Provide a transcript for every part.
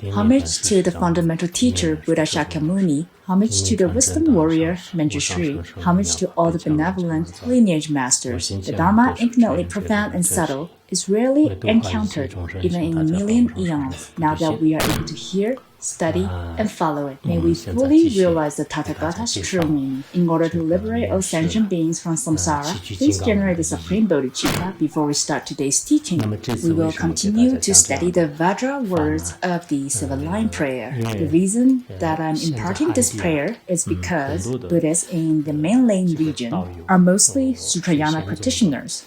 Homage to the fundamental teacher Buddha Shakyamuni, homage to the wisdom warrior Manjushri, homage to all the benevolent lineage masters. The Dharma, infinitely profound and subtle, is rarely encountered even in a million eons. Now that we are able to hear, study, and follow it, may we fully realize the Tathagata's true meaning. In order to liberate all sentient beings from samsara, please generate the supreme bodhicitta. Before we start today's teaching, we will continue to study the Vajra words of the Silver Line prayer. The reason that I'm imparting this prayer is because Buddhists in the mainland region are mostly Sutrayana practitioners,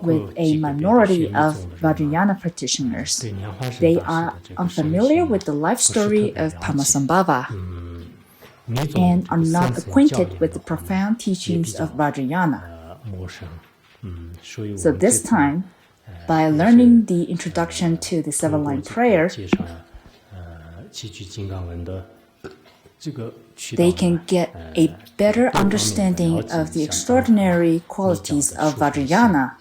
with a minority of Vajrayana practitioners. They are unfamiliar with the life story of Padmasambhava and are not acquainted with the profound teachings of Vajrayana. So this time, by learning the introduction to the Seven Line Prayer, they can get a better understanding of the extraordinary qualities of Vajrayana.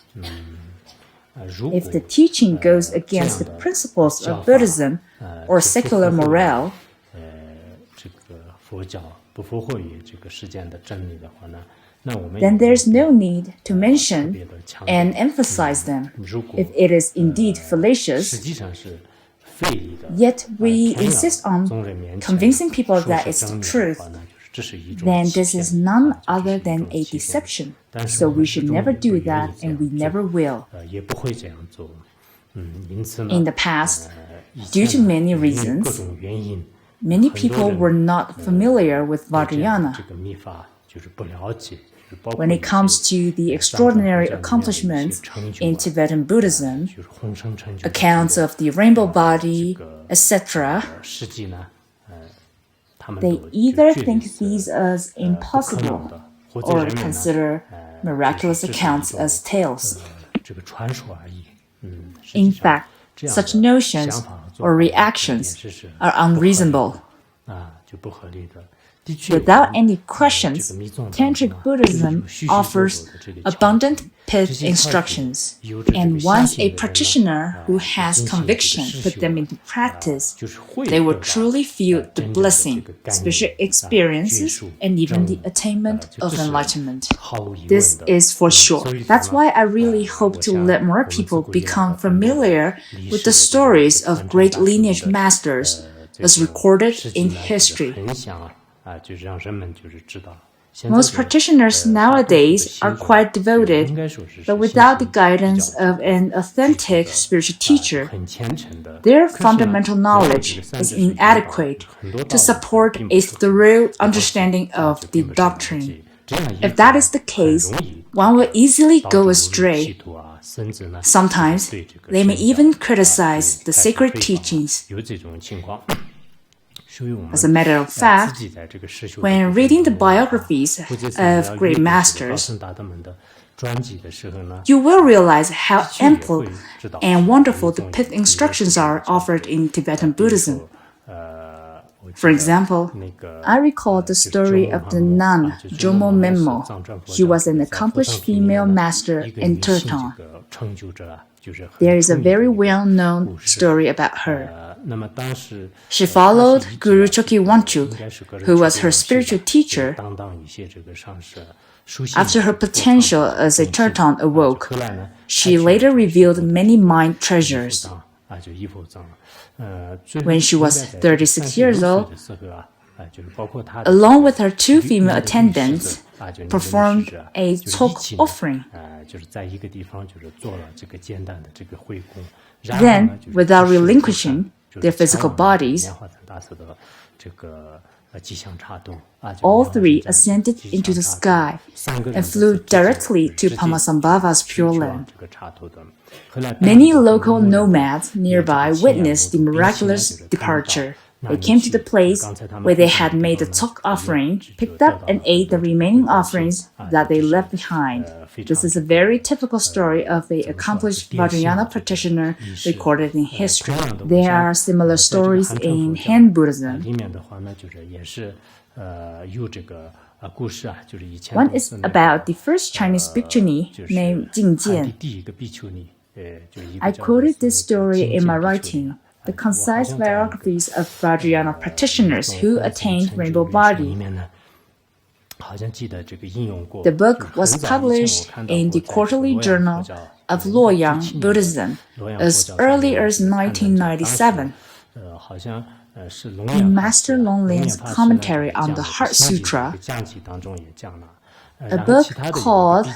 If the teaching goes against the principles of Buddhism or secular morale, then there's no need to mention and emphasize them. If it is indeed fallacious, yet we insist on convincing people that it's the truth, then this is none other than a deception. So we should never do that, and we never will. In the past, due to many reasons, many people were not familiar with Vajrayana. When it comes to the extraordinary accomplishments in Tibetan Buddhism, accounts of the rainbow body, etc., they either think these as impossible or consider miraculous accounts as tales. In fact, such notions or reactions are unreasonable. Without any questions, Tantric Buddhism offers abundant pith instructions, and once a practitioner who has conviction put them into practice, they will truly feel the blessing, spiritual experiences, and even the attainment of enlightenment. This is for sure. That's why I really hope to let more people become familiar with the stories of great lineage masters as recorded in history. Most practitioners nowadays are quite devoted, but without the guidance of an authentic spiritual teacher, their fundamental knowledge is inadequate to support a thorough understanding of the doctrine. If that is the case, one will easily go astray. Sometimes, they may even criticize the sacred teachings. As a matter of fact, when reading the biographies of great masters, you will realize how ample and wonderful the pith instructions are offered in Tibetan Buddhism. For example, I recall the story of the nun Jomo Menmo. She was an accomplished female master in Turton. There is a very well-known story about her. She followed Guru Choki Wanchuk, who was her spiritual teacher. After her potential as a Turton awoke, she later revealed many mind treasures. When she was 36 years old, along with her two female attendants, performed a tok offering. Then, without relinquishing their physical bodies, all three ascended into the sky and flew directly to Padmasambhava's Pure Land. Many local nomads nearby witnessed the miraculous departure. They came to the place where they had made the tok offering, picked up and ate the remaining offerings that they left behind. This is a very typical story of an accomplished Vajrayana practitioner recorded in history. There are similar stories in Han Buddhism. One is about the first Chinese bhikkhuni named Jingjian. I quoted this story in my writing. the concise biographies of Vajrayana practitioners who attained rainbow body. The book was published in the Quarterly Journal of Luoyang Buddhism as early as 1997. In Master Longlin's commentary on the Heart Sutra, a book called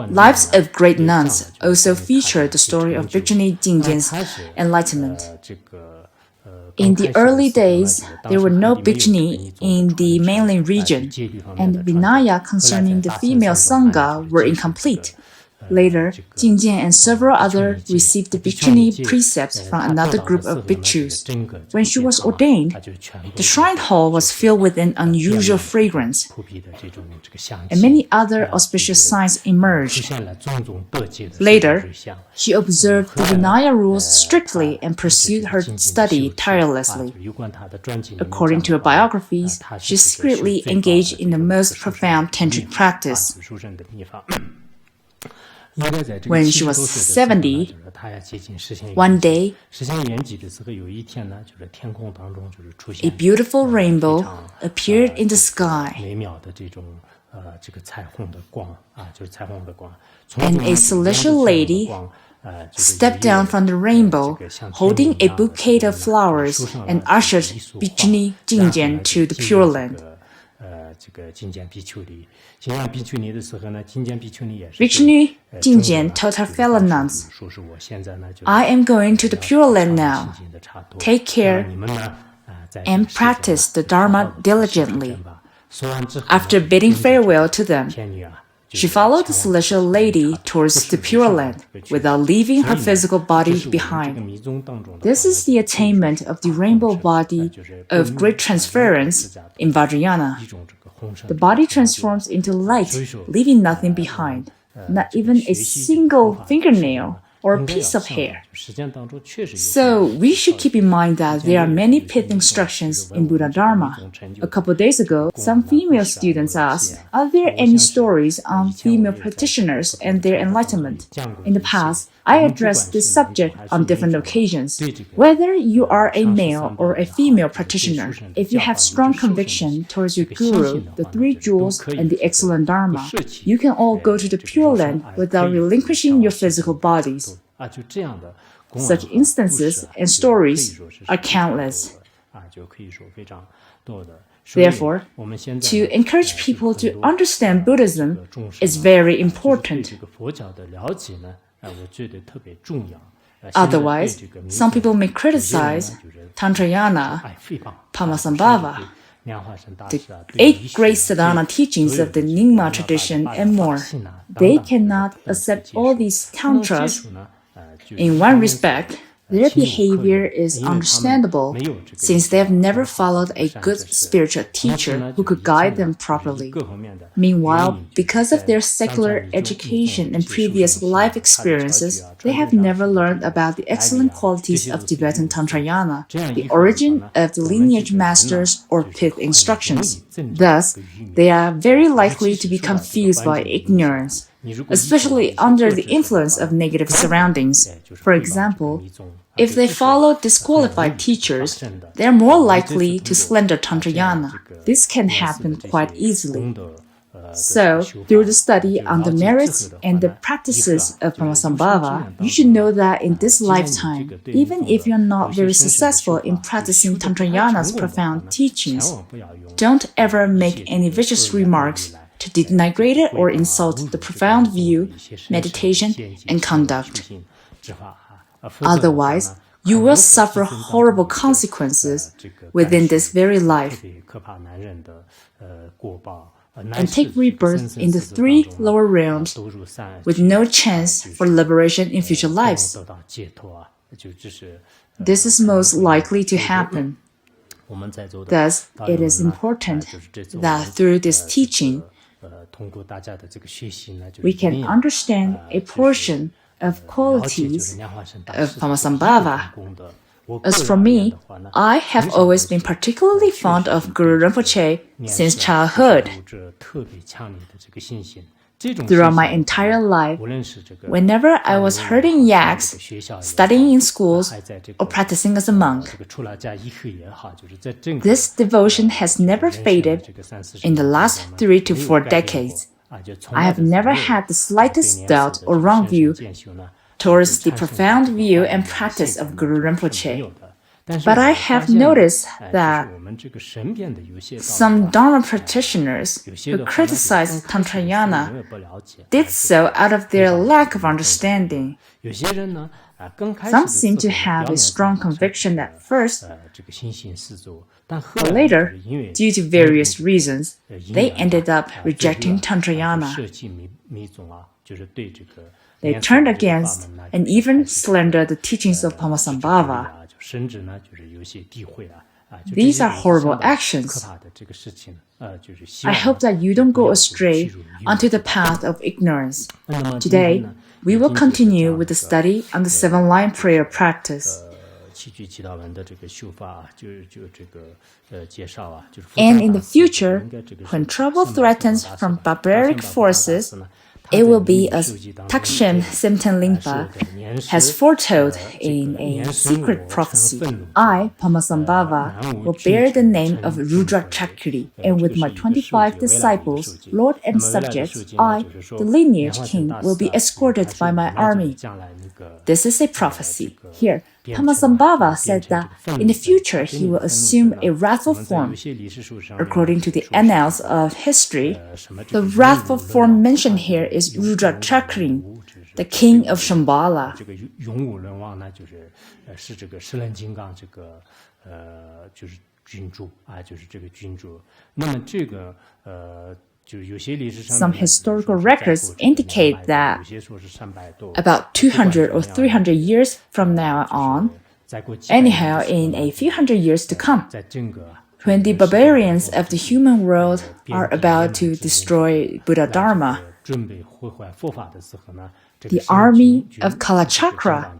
Lives of Great Nuns also featured the story of Bhikshuni Jingjian's enlightenment. In the early days, there were no bhikshuni in the mainland region, and Vinaya concerning the female Sangha were incomplete. Later, Jingjian and several others received the bhikshuni precepts from another group of bhikshus. When she was ordained, the shrine hall was filled with an unusual fragrance, and many other auspicious signs emerged. Later, she observed the Vinaya rules strictly and pursued her study tirelessly. According to her biographies, she secretly engaged in the most profound tantric practice. When she was 70, one day, a beautiful rainbow appeared in the sky, and a celestial lady stepped down from the rainbow, holding a bouquet of flowers, and ushered Bhikshuni Jingjian to the Pure Land. Bhikshuni Jingjian told her fellow nuns, "I am going to the Pure Land now. Take care and practice the Dharma diligently." After bidding farewell to them, she followed the celestial lady towards the Pure Land without leaving her physical body behind. This is the attainment of the rainbow body of great transference in Vajrayana. The body transforms into light, leaving nothing behind, not even a single fingernail or piece of hair. So we should keep in mind that there are many pith instructions in Buddha Dharma. A couple days ago, some female students asked, "Are there any stories on female practitioners and their enlightenment?" In the past, I addressed this subject on different occasions. Whether you are a male or a female practitioner, if you have strong conviction towards your guru, the three jewels, and the excellent Dharma, you can all go to the Pure Land without relinquishing your physical bodies. Such instances and stories are countless. Therefore, to encourage people to understand Buddhism is very important. Otherwise, some people may criticize Tantrayana, Padmasambhava, the 8 great sadhana teachings of the Nyingma tradition, and more. They cannot accept all these tantras. In one respect, their behavior is understandable since they have never followed a good spiritual teacher who could guide them properly. Meanwhile, because of their secular education and previous life experiences, they have never learned about the excellent qualities of Tibetan Tantrayana, the origin of the lineage masters or pith instructions. Thus, they are very likely to be confused by ignorance, especially under the influence of negative surroundings. For example, if they follow disqualified teachers, they are more likely to slander Tantrayana. This can happen quite easily. So, through the study on the merits and the practices of Padmasambhava, you should know that in this lifetime, even if you're not very successful in practicing Tantrayana's profound teachings, don't ever make any vicious remarks to denigrate it or insult the profound view, meditation, and conduct. Otherwise, you will suffer horrible consequences within this very life and take rebirth in the 3 lower realms with no chance for liberation in future lives. This is most likely to happen. Thus, it is important that through this teaching, we can understand a portion of qualities of Padmasambhava. As for me, I have always been particularly fond of Guru Rinpoche since childhood. Throughout my entire life, whenever I was herding yaks, studying in schools, or practicing as a monk, this devotion has never faded in the last 3 to 4 decades. I have never had the slightest doubt or wrong view towards the profound view and practice of Guru Rinpoche. But I have noticed that some Dharma practitioners who criticize Tantrayana did so out of their lack of understanding. Some seem to have a strong conviction at first, but later, due to various reasons, they ended up rejecting Tantrayana. They turned against and even slandered the teachings of Pamasambhava. These are horrible actions. I hope that you don't go astray onto the path of ignorance. Today, we will continue with the study on the 7-line prayer practice. And in the future, when trouble threatens from barbaric forces, it will be as Takshem Semten Lingpa has foretold in a secret prophecy. I, Pamasambhava, will bear the name of Rudra Chakri, and with my 25 disciples, lord and subjects, I, the lineage king, will be escorted by my army. This is a prophecy. Here, Pamasambhava said that in the future he will assume a wrathful form. According to the annals of history, the wrathful form mentioned here is Rudra Chakri, the king of Shambhala. Some historical records indicate that about 200 or 300 years from now on, anyhow in a few hundred years to come, when the barbarians of the human world are about to destroy Buddha Dharma, the army of Kalachakra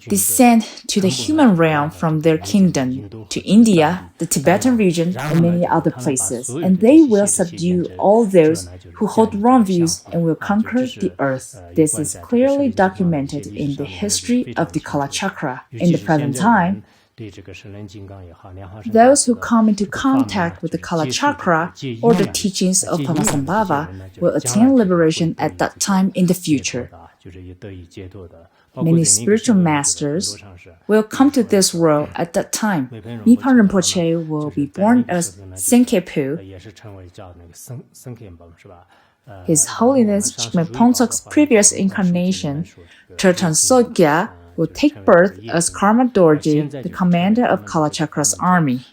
descend to the human realm from their kingdom to India, the Tibetan region, and many other places, and they will subdue all those who hold wrong views and will conquer the earth. This is clearly documented in the history of the Kalachakra. In the present time, those who come into contact with the Kalachakra or the teachings of Pamasambhava will attain liberation at that time in the future. Many spiritual masters will come to this world at that time. Mipa Rinpoche will be born as Senkepu. His Holiness Chikme Ponsok's previous incarnation, Chertan Sogya, will take birth as Karma Dorji, the commander of Kalachakra's army,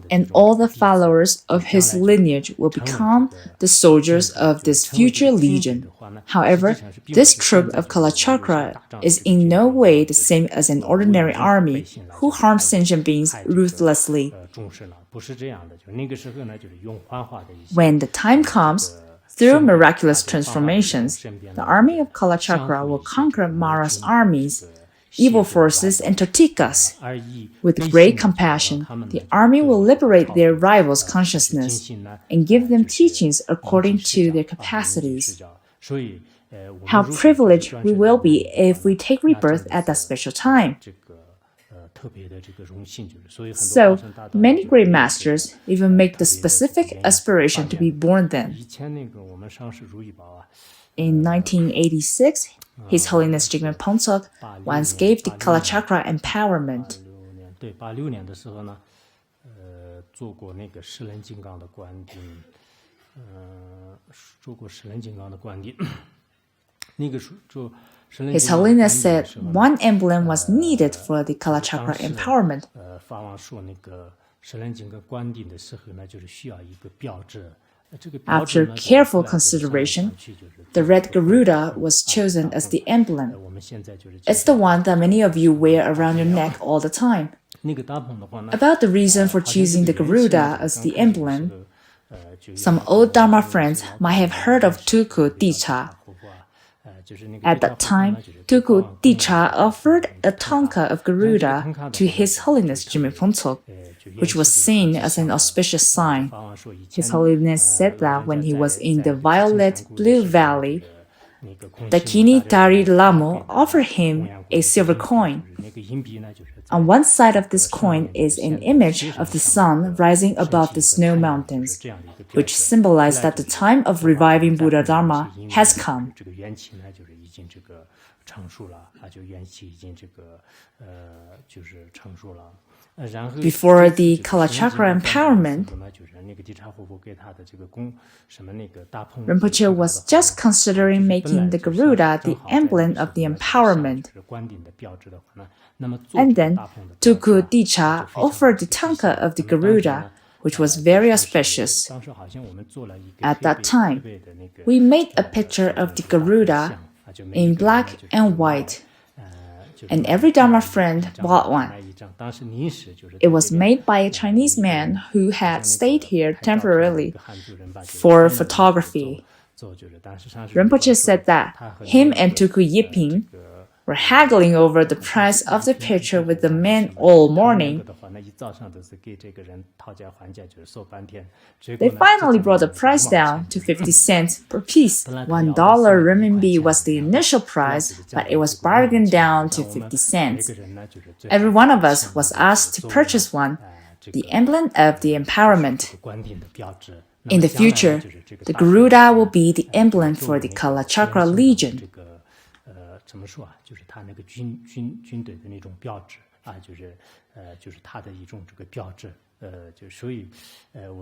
and all the followers of his lineage will become the soldiers of this future legion. However, this troop of Kalachakra is in no way the same as an ordinary army who harms sentient beings ruthlessly. When the time comes, through miraculous transformations, the army of Kalachakra will conquer Mara's armies, evil forces, and Totikas. With great compassion, the army will liberate their rivals' consciousness and give them teachings according to their capacities. How privileged we will be if we take rebirth at that special time. So, many great masters even make the specific aspiration to be born then. In 1986, His Holiness Chikme Ponsok once gave the Kalachakra empowerment. His Holiness said one emblem was needed for the Kalachakra empowerment. After careful consideration, the red Garuda was chosen as the emblem. It's the one that many of you wear around your neck all the time. About the reason for choosing the Garuda as the emblem, some old Dharma friends might have heard of Tuku Dicha. At that time, Tuku Dicha offered a tanka of Garuda to His Holiness Chikme Ponsok, which was seen as an auspicious sign. His Holiness said that when he was in the Violet Blue Valley, Dakini Dari Lamo offered him a silver coin. On one side of this coin is an image of the sun rising above the snow mountains, which symbolized that the time of reviving Buddha Dharma has come. Before the Kalachakra empowerment, Rinpoche was just considering making the Garuda the emblem of the empowerment. And then Tuku Dicha offered the tanka of the Garuda, which was very auspicious. At that time, we made a picture of the Garuda in black and white, and every Dharma friend bought one. It was made by a Chinese man who had stayed here temporarily for photography. Rinpoche said that him and Tuku Yiping were haggling over the price of the picture with the man all morning. They finally brought the price down to 50 cents per piece. $1 renminbi was the initial price, but it was bargained down to 50 cents. Every one of us was asked to purchase one, the emblem of the empowerment. In the future, the Garuda will be the emblem for the Kalachakra Legion.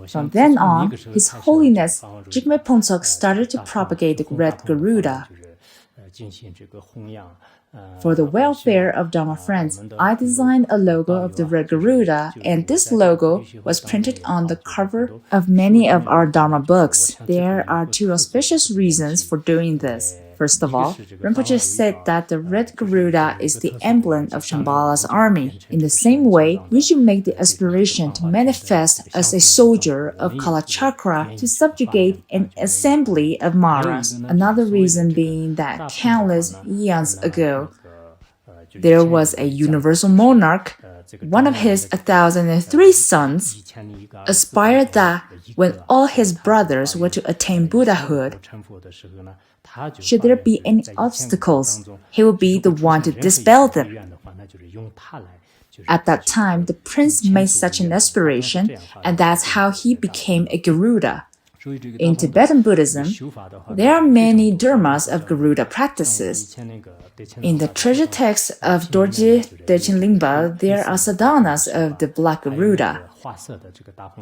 From then on, His Holiness Jigme Phuntsok started to propagate the red Garuda. For the welfare of Dharma friends, I designed a logo of the red Garuda, and this logo was printed on the cover of many of our Dharma books. There are two auspicious reasons for doing this. First of all, Rinpoche said that the red Garuda is the emblem of Shambhala's army. In the same way, we should make the aspiration to manifest as a soldier of Kalachakra to subjugate an assembly of Maras. Another reason being that countless eons ago, there was a universal monarch. One of his 1,003 sons aspired that when all his brothers were to attain Buddhahood, should there be any obstacles, he would be the one to dispel them. At that time, the prince made such an aspiration, and that's how he became a Garuda. In Tibetan Buddhism, there are many dharmas of Garuda practices. In the treasure text of Dorje Dechen Lingpa, there are sadhanas of the Black Garuda,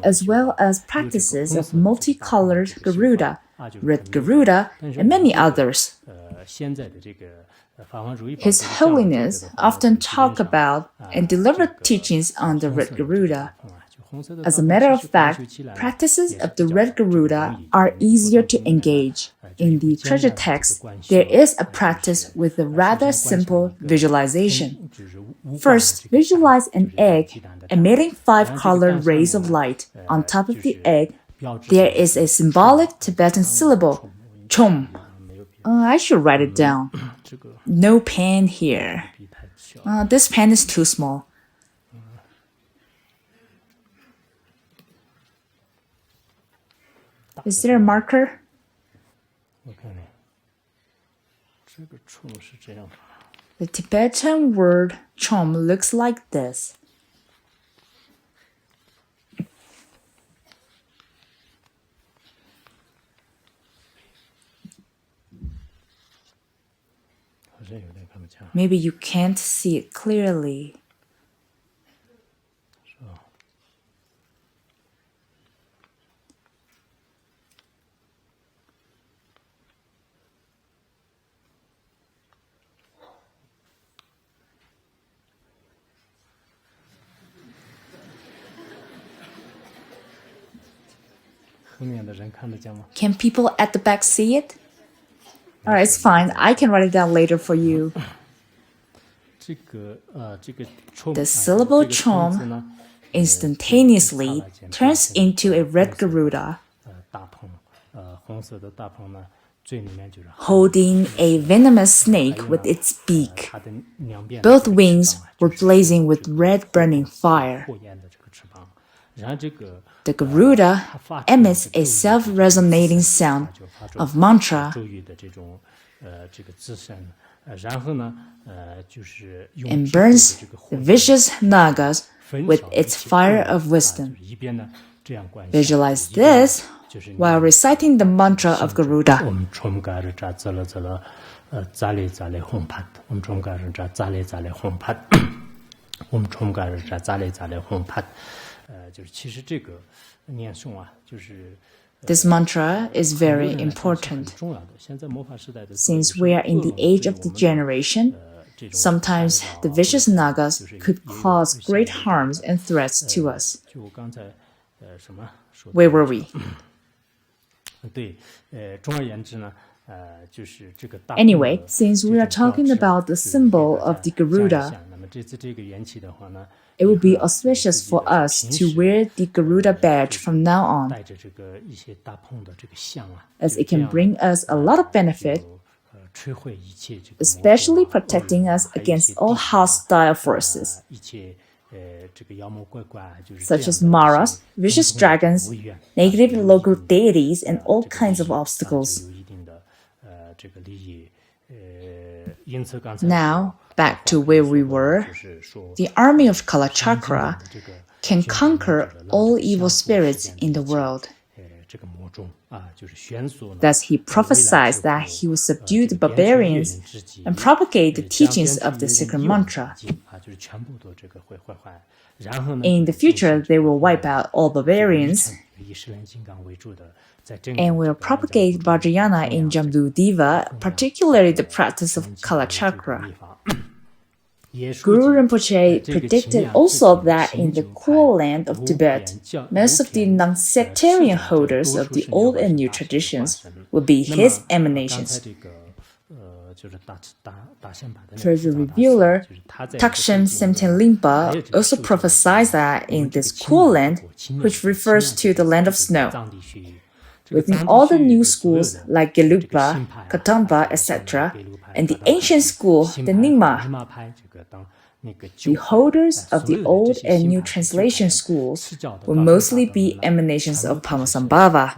as well as practices of multicolored Garuda, red Garuda, and many others. His Holiness often talked about and delivered teachings on the red Garuda. As a matter of fact, practices of the red Garuda are easier to engage. In the treasure text, there is a practice with a rather simple visualization. First, visualize an egg emitting 5 colored rays of light. On top of the egg, there is a symbolic Tibetan syllable, chom. I should write it down. No pen here. This pen is too small. Is there a marker? The Tibetan word chom looks like this. Maybe you can't see it clearly. Can people at the back see it? All right, it's fine. I can write it down later for you. The syllable chom instantaneously turns into a red Garuda, holding a venomous snake with its beak. Both wings were blazing with red burning fire. The Garuda emits a self-resonating sound of mantra and burns the vicious nagas with its fire of wisdom. Visualize this while reciting the mantra of Garuda. This mantra is very important. Since we are in the age of degeneration, sometimes the vicious nagas could cause great harms and threats to us. Where were we? Anyway, since we are talking about the symbol of the Garuda, it would be auspicious for us to wear the Garuda badge from now on, as it can bring us a lot of benefit, especially protecting us against all hostile forces, such as Maras, vicious dragons, negative local deities, and all kinds of obstacles. Now, back to where we were, the army of Kalachakra can conquer all evil spirits in the world. Thus, he prophesied that he will subdue the barbarians and propagate the teachings of the secret mantra. In the future, they will wipe out all barbarians and will propagate Vajrayana in Jambu-Diva, particularly the practice of Kalachakra. Guru Rinpoche predicted also that in the cool land of Tibet, most of the non-sectarian holders of the old and new traditions would be his emanations. Treasure revealer Takshem Semten Limpa also prophesied that in this cool land, which refers to the land of snow, within all the new schools like Gelugpa, Kadampa, etc., and the ancient school, the Nyingma, the holders of the old and new translation schools will mostly be emanations of Padmasambhava.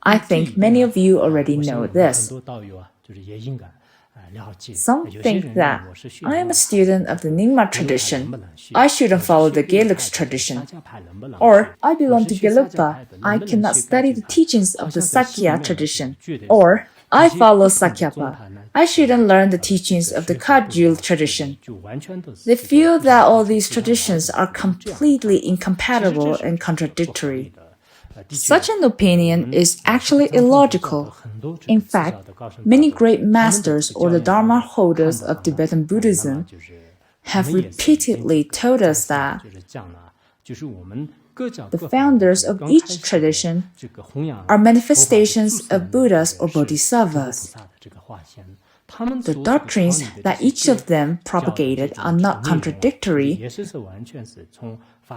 I think many of you already know this. Some think that I am a student of the Nyingma tradition. I shouldn't follow the Gelug's tradition. Or I belong to Gelugpa. I cannot study the teachings of the Sakya tradition. Or I follow Sakyapa. I shouldn't learn the teachings of the Kagyu tradition. They feel that all these traditions are completely incompatible and contradictory. Such an opinion is actually illogical. In fact, many great masters or the Dharma holders of Tibetan Buddhism have repeatedly told us that the founders of each tradition are manifestations of Buddhas or Bodhisattvas. The doctrines that each of them propagated are not contradictory,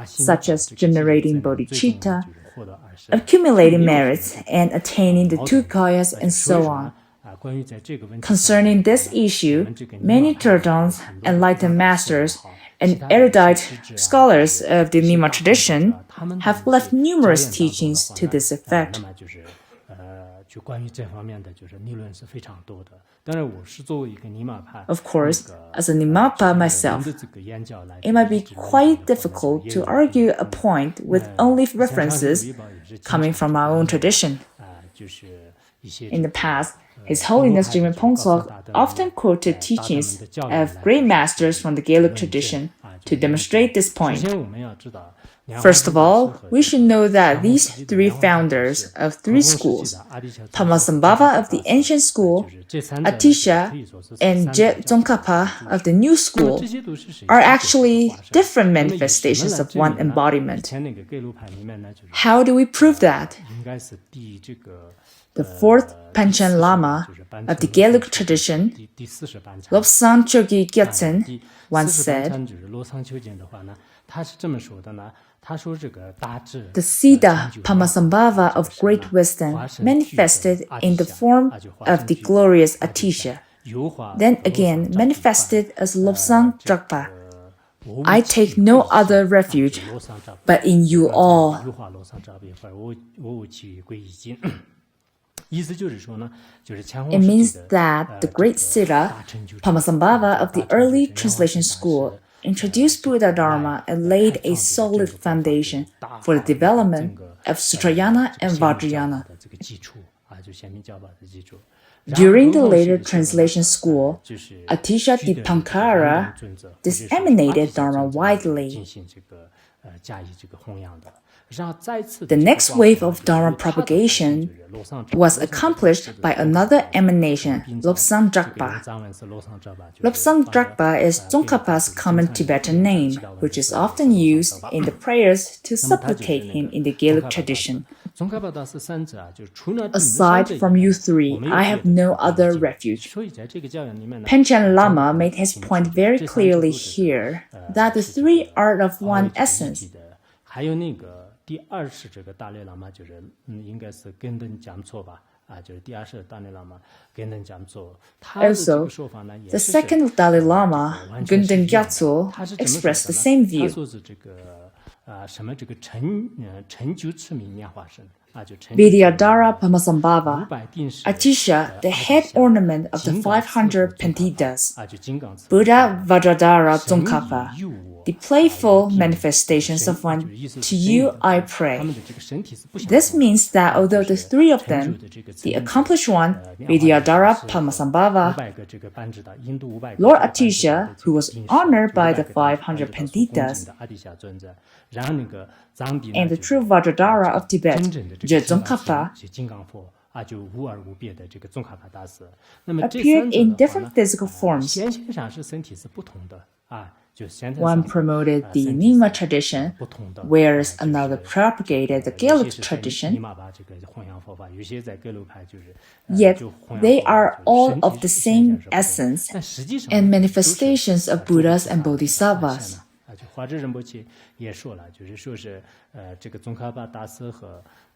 such as generating bodhicitta, accumulating merits, and attaining the two kayas, and so on. Concerning this issue, many Turtons, enlightened masters, and erudite scholars of the Nyingma tradition have left numerous teachings to this effect. Of course, as a Nyingmapa myself, it might be quite difficult to argue a point with only references coming from our own tradition. In the past, His Holiness Jigme Pongsok often quoted teachings of great masters from the Gelug tradition to demonstrate this point. First of all, we should know that these three founders of three schools, Padmasambhava of the ancient school, Atisha, and Je Tsongkhapa of the new school, are actually different manifestations of one embodiment. How do we prove that? The fourth Panchen Lama of the Gelug tradition, Lobsang Chogi Gyatsen, once said, the Siddha Padmasambhava of great wisdom manifested in the form of the glorious Atisha, then again manifested as Lobsang Drakpa. I take no other refuge but in you all. It means that the great Siddha, Padmasambhava of the early translation school, introduced Buddha Dharma and laid a solid foundation for the development of Sutrayana and Vajrayana. During the later translation school, Atisha Dipankara disseminated Dharma widely. The next wave of Dharma propagation was accomplished by another emanation, Lobsang Drakpa. Lobsang Drakpa is Tsongkhapa's common Tibetan name, which is often used in the prayers to supplicate him in the Gelug tradition. Aside from you three, I have no other refuge. Panchen Lama made his point very clearly here, that the three are of one essence. Also, the second Dalai Lama, Gundeng Gyatso, expressed the same view. Vidyadhara Padmasambhava, Atisha, the head ornament of the 500 Panditas, Buddha Vajradhara Tsongkhapa, the playful manifestations of one, to you I pray. This means that although the three of them, the accomplished one, Vidyadhara Padmasambhava, Lord Atisha, who was honored by the 500 Panditas, and the true Vajradhara of Tibet, Je Tsongkhapa, appeared in different physical forms. One promoted the Nyingma tradition, whereas another propagated the Gelug tradition. Yet they are all of the same essence and manifestations of Buddhas and Bodhisattvas.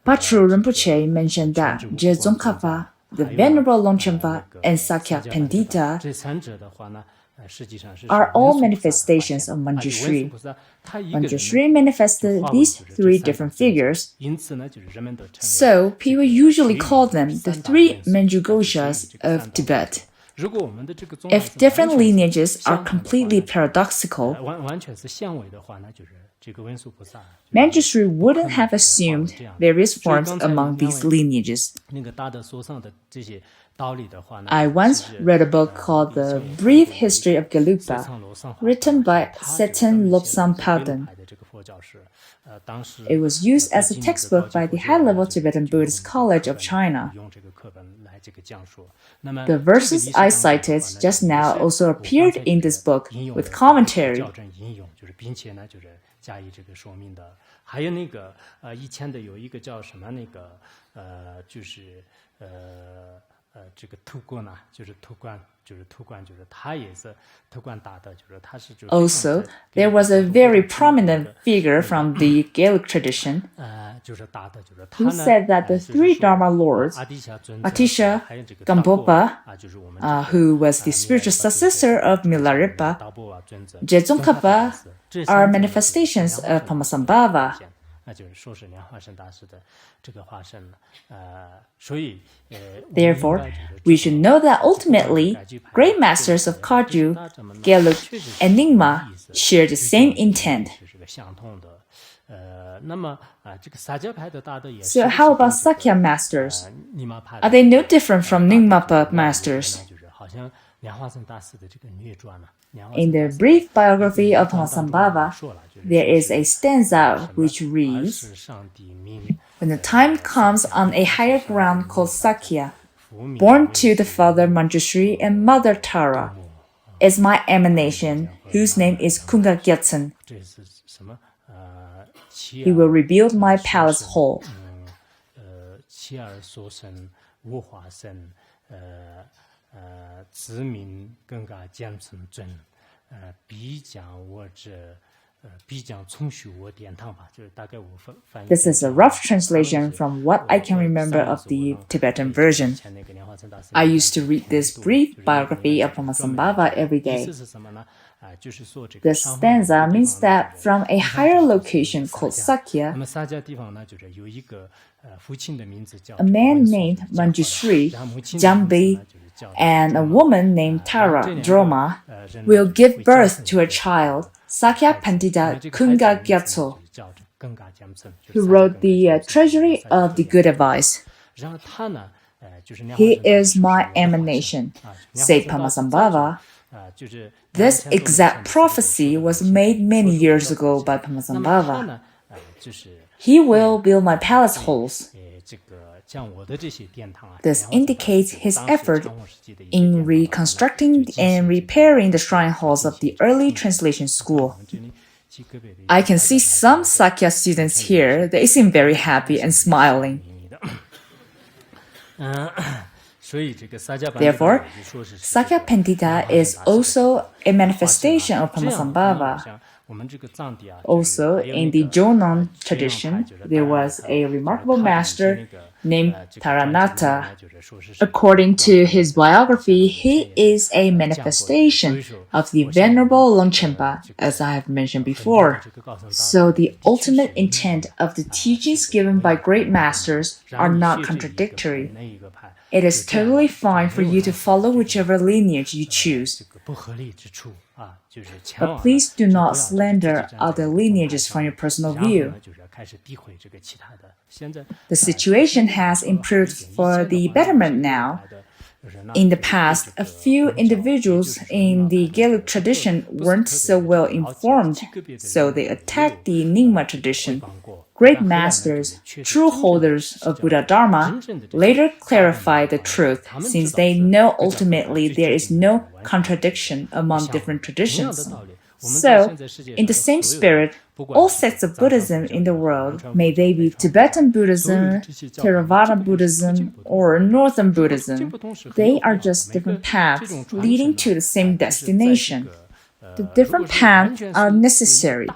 Patrul Rinpoche mentioned that Je Tsongkhapa, the Venerable Longchenpa, and Sakya Pandita are all manifestations of Manjushri. Manjushri manifested these three different figures, so people usually call them the three Manjughosas of Tibet. If different lineages are completely paradoxical, Manjushri wouldn't have assumed various forms among these lineages. I once read a book called The Brief History of Gelugpa, written by Seton Lobsang Palden. It was used as a textbook by the high-level Tibetan Buddhist College of China. The verses I cited just now also appeared in this book with commentary. Also, there was a very prominent figure from the Gelug tradition who said that the three Dharma lords, Atisha, Gampopa, who was the spiritual successor of Milarepa, Je Tsongkhapa, are manifestations of Padmasambhava. Therefore, we should know that ultimately, great masters of Kagyu, Gelug, and Nyingma share the same intent. So how about Sakya masters? Are they no different from Nyingmapa masters? In the brief biography of Padmasambhava, there is a stanza which reads, "When the time comes on a higher ground called Sakya, born to the father Manjushri and mother Tara, is my emanation, whose name is Kunga Gyatsen. He will rebuild my palace whole." This is a rough translation from what I can remember of the Tibetan version. I used to read this brief biography of Padmasambhava every day. The stanza means that from a higher location called Sakya, a man named Manjushri, Jambi, and a woman named Tara, Droma, will give birth to a child, Sakya Pandita Kunga Gyatso, who wrote the Treasury of the Good Advice. He is my emanation, said Pamasambhava. This exact prophecy was made many years ago by Pamasambhava. He will build my palace halls. This indicates his effort in reconstructing and repairing the shrine halls of the early translation school. I can see some Sakya students here. They seem very happy and smiling. Therefore, Sakya Pandita is also a manifestation of Pamasambhava. Also, in the Jonan tradition, there was a remarkable master named Taranatha. According to his biography, he is a manifestation of the Venerable Longchenpa, as I have mentioned before. So the ultimate intent of the teachings given by great masters are not contradictory. It is totally fine for you to follow whichever lineage you choose. But please do not slander other lineages from your personal view. The situation has improved for the betterment now. In the past, a few individuals in the Gelug tradition weren't so well informed, so they attacked the Nyingma tradition. Great masters, true holders of Buddha Dharma, later clarified the truth, since they know ultimately there is no contradiction among different traditions. So, in the same spirit, all sects of Buddhism in the world, may they be Tibetan Buddhism, Theravada Buddhism, or Northern Buddhism, they are just different paths leading to the same destination. The different paths are necessary.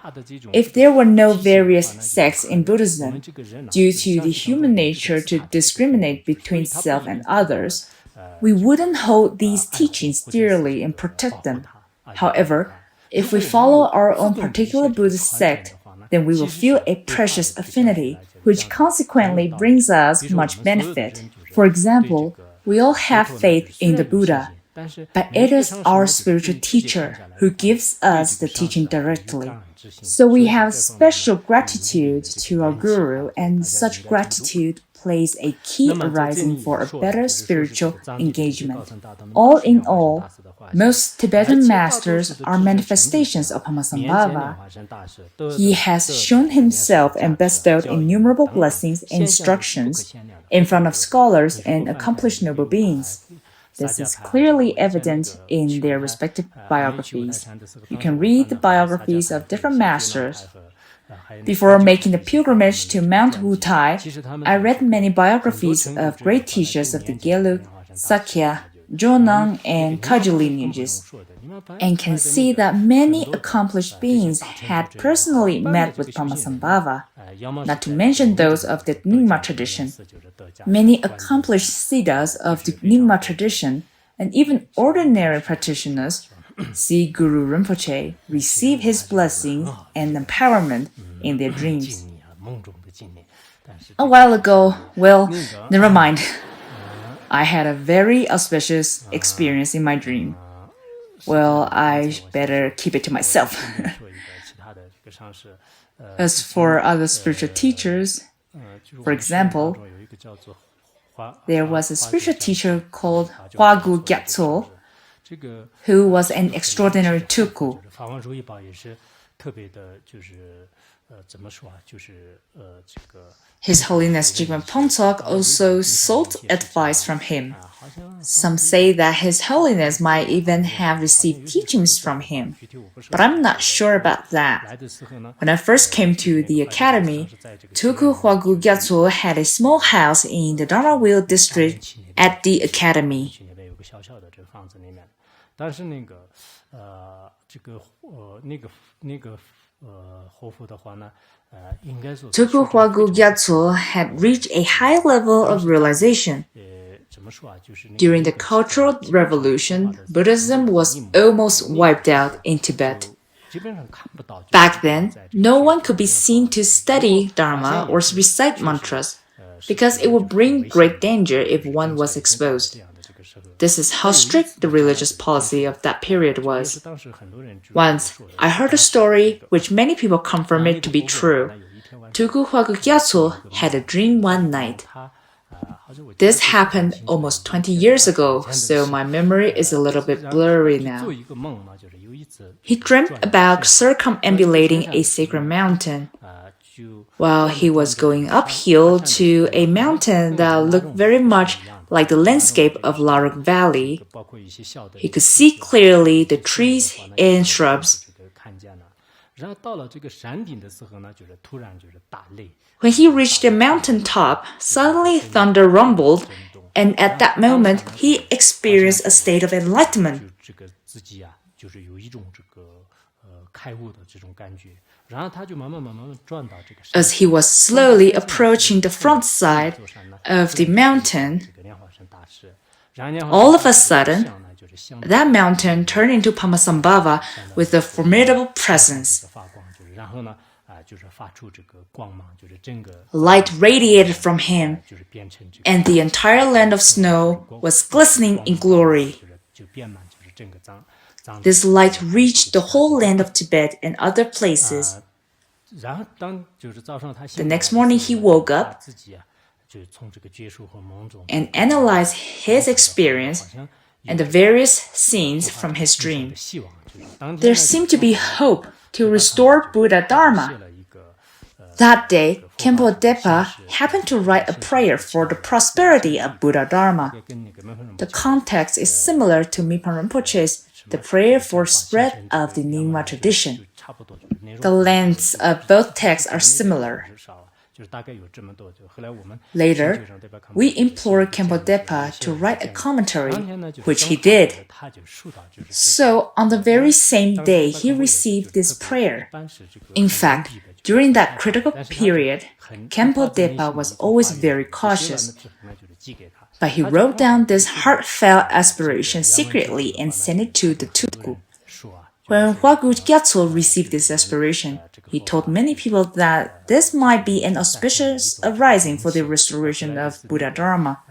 If there were no various sects in Buddhism, due to the human nature to discriminate between self and others, we wouldn't hold these teachings dearly and protect them. However, if we follow our own particular Buddhist sect, then we will feel a precious affinity, which consequently brings us much benefit. For example, we all have faith in the Buddha, but it is our spiritual teacher who gives us the teaching directly. So we have special gratitude to our Guru, and such gratitude plays a key arising for a better spiritual engagement. All in all, most Tibetan masters are manifestations of Pamasambhava. He has shown himself and bestowed innumerable blessings and instructions in front of scholars and accomplished noble beings. This is clearly evident in their respective biographies. You can read the biographies of different masters. Before making the pilgrimage to Mount Wutai, I read many biographies of great teachers of the Gelug, Sakya, Jonan, and Kagyu lineages, and can see that many accomplished beings had personally met with Pamasambhava, not to mention those of the Nyingma tradition. Many accomplished siddhas of the Nyingma tradition, and even ordinary practitioners, see Guru Rinpoche receive his blessings and empowerment in their dreams. A while ago, well, never mind. I had a very auspicious experience in my dream. Well, I better keep it to myself. As for other spiritual teachers, for example, there was a spiritual teacher called Hwagu Gyatso, who was an extraordinary tulku. His Holiness Jigme Pontok also sought advice from him. Some say that His Holiness might even have received teachings from him, but I'm not sure about that. When I first came to the academy, Tulku Hwagu Gyatso had a small house in the Dharma Wheel district at the academy. Tuku Huagu Gyatso had reached a high level of realization. During the Cultural Revolution, Buddhism was almost wiped out in Tibet. Back then, no one could be seen to study Dharma or recite mantras, because it would bring great danger if one was exposed. This is how strict the religious policy of that period was. Once, I heard a story which many people confirm it to be true. Tuku Huagu Gyatso had a dream one night. This happened almost 20 years ago, so my memory is a little bit blurry now. He dreamt about circumambulating a sacred mountain. While he was going uphill to a mountain that looked very much like the landscape of Laruk Valley, he could see clearly the trees and shrubs. When he reached the mountain top, suddenly thunder rumbled, and at that moment he experienced a state of enlightenment. As he was slowly approaching the front side of the mountain, all of a sudden, that mountain turned into Padmasambhava with a formidable presence. Light radiated from him, and the entire land of snow was glistening in glory. This light reached the whole land of Tibet and other places. The next morning he woke up and analyzed his experience and the various scenes from his dream. There seemed to be hope to restore Buddha Dharma. That day, Khenpo Depa happened to write a prayer for the prosperity of Buddha Dharma. The context is similar to Mipham Rinpoche's the prayer for spread of the Nyingma tradition. The lengths of both texts are similar. Later, we implored Khenpo Depa to write a commentary, which he did. So, on the very same day, he received this prayer. In fact, during that critical period, Khenpo Depa was always very cautious. But he wrote down this heartfelt aspiration secretly and sent it to the Tuku. When Huagu Gyatso received this aspiration, he told many people that this might be an auspicious arising for the restoration of Buddha Dharma.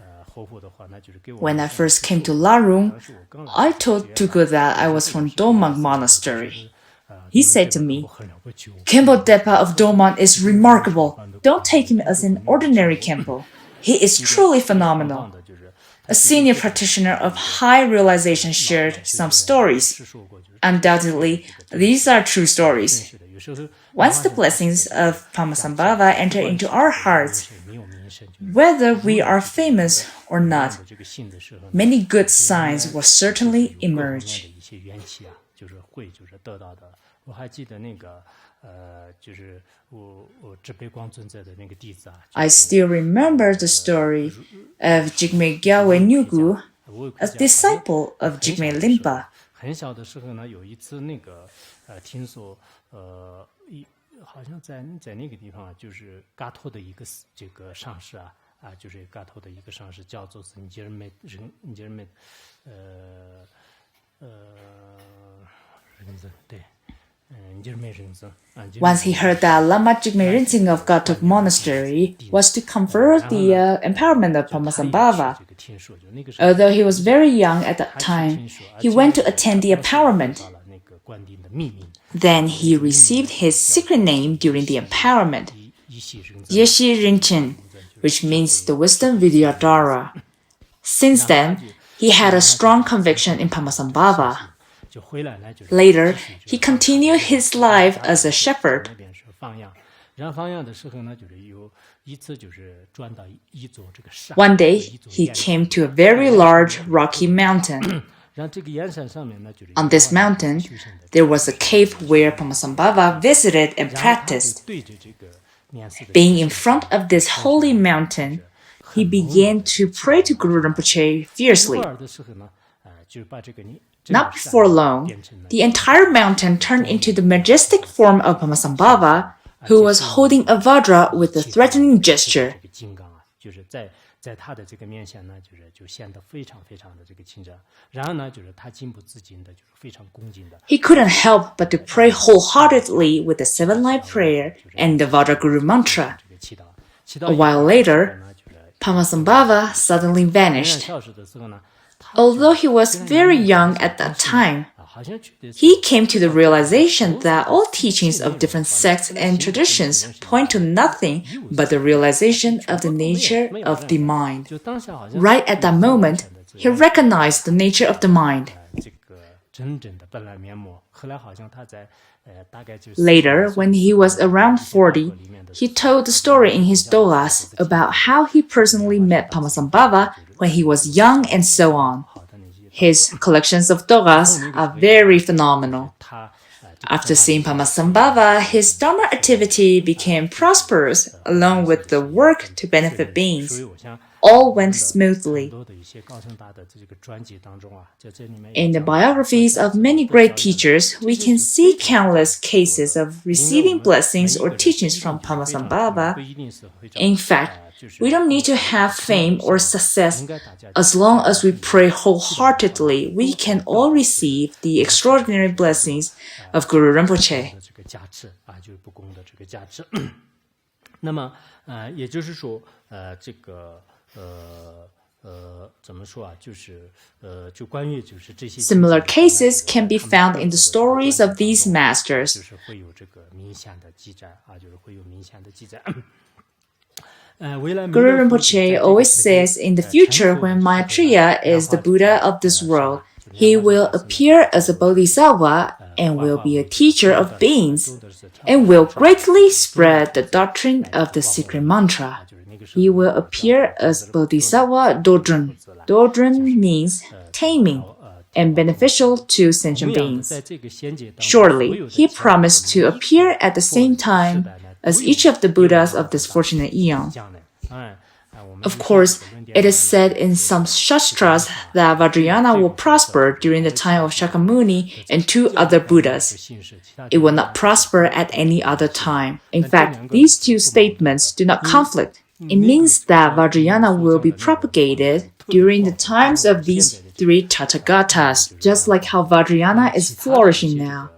When I first came to Larung, I told Tuku that I was from Domang Monastery. He said to me, "Khenpo Depa of Domang is remarkable. Don't take him as an ordinary Khenpo. He is truly phenomenal." A senior practitioner of high realization shared some stories. Undoubtedly, these are true stories. Once the blessings of Padmasambhava enter into our hearts, whether we are famous or not, many good signs will certainly emerge. I still remember the story of Jigme Gyalwe Nyugu, a disciple of Jigme Limpa. Once he heard that Lama Jigme Rinzing of Gatok Monastery was to confer the empowerment of Padmasambhava. Although he was very young at that time, he went to attend the empowerment. Then he received his secret name during the empowerment, Yeshi Rinchen, which means the wisdom Vidyadhara. Since then, he had a strong conviction in Padmasambhava. Later, he continued his life as a shepherd. One day, he came to a very large rocky mountain. On this mountain, there was a cave where Padmasambhava visited and practiced. Being in front of this holy mountain, he began to pray to Guru Rinpoche fiercely. Not before long, the entire mountain turned into the majestic form of Pamasambhava, who was holding a Vajra with a threatening gesture. He couldn't help but to pray wholeheartedly with the 7-line prayer and the Vajraguru mantra. A while later, Pamasambhava suddenly vanished. Although he was very young at that time, he came to the realization that all teachings of different sects and traditions point to nothing but the realization of the nature of the mind. Right at that moment, he recognized the nature of the mind. Later, when he was around 40, he told the story in his Dohas about how he personally met Pamasambhava when he was young and so on. His collections of Dohas are very phenomenal. After seeing Pamasambhava, his Dharma activity became prosperous along with the work to benefit beings. All went smoothly. In the biographies of many great teachers, we can see countless cases of receiving blessings or teachings from Pamasambhava. In fact, we don't need to have fame or success. As long as we pray wholeheartedly, we can all receive the extraordinary blessings of Guru Rinpoche. Similar cases can be found in the stories of these masters. Guru Rinpoche always says in the future when Maitreya is the Buddha of this world, he will appear as a bodhisattva and will be a teacher of beings and will greatly spread the doctrine of the secret mantra. He will appear as Bodhisattva Dodron. Dodron means taming and beneficial to sentient beings. Surely, he promised to appear at the same time as each of the Buddhas of this fortunate eon. Of course, it is said in some Shastras that Vajrayana will prosper during the time of Shakyamuni and 2 other Buddhas. It will not prosper at any other time. In fact, these 2 statements do not conflict. It means that Vajrayana will be propagated during the times of these 3 Tathagatas, just like how Vajrayana is flourishing now.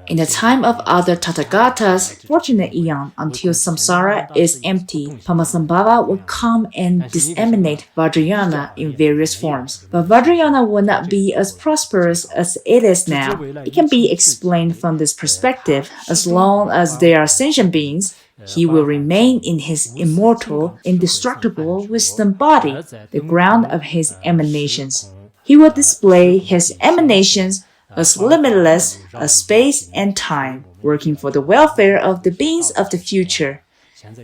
In the time of other Tathagatas, fortunate eon, until samsara is empty, Pamasambhava will come and disseminate Vajrayana in various forms. But Vajrayana will not be as prosperous as it is now. It can be explained from this perspective. As long as there are sentient beings, he will remain in his immortal, indestructible wisdom body, the ground of his emanations. He will display his emanations as limitless as space and time, working for the welfare of the beings of the future.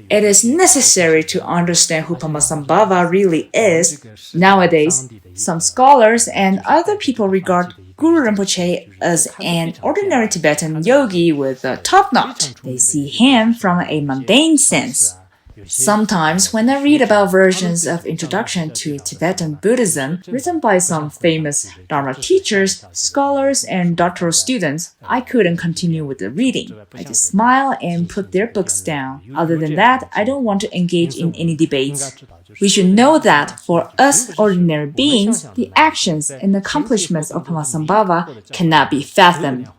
It is necessary to understand who Pamasambhava really is. Nowadays, some scholars and other people regard Guru Rinpoche as an ordinary Tibetan yogi with a top knot. They see him from a mundane sense. Sometimes, when I read about versions of Introduction to Tibetan Buddhism written by some famous Dharma teachers, scholars, and doctoral students, I couldn't continue with the reading. I just smile and put their books down. Other than that, I don't want to engage in any debates. We should know that for us ordinary beings, the actions and accomplishments of Pamasambhava cannot be fathomed.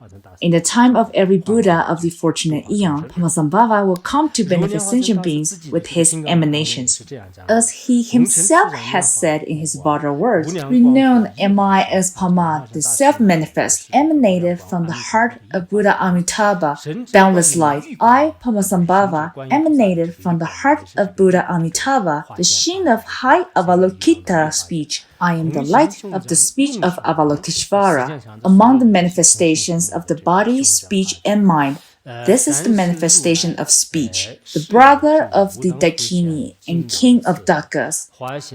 In the time of every Buddha of the fortunate eon, Pamasambhava will come to benefit sentient beings with his emanations. As he himself has said in his Vajra words, "Renowned am I as Pama, the self-manifest, emanated from the heart of Buddha Amitabha, boundless light. I, Pamasambhava, emanated from the heart of Buddha Amitabha, the sheen of high Avalokita speech. I am the light of the speech of Avalokiteshvara. Among the manifestations of the body, speech, and mind, this is the manifestation of speech, the brother of the Dakini and king of Dakas.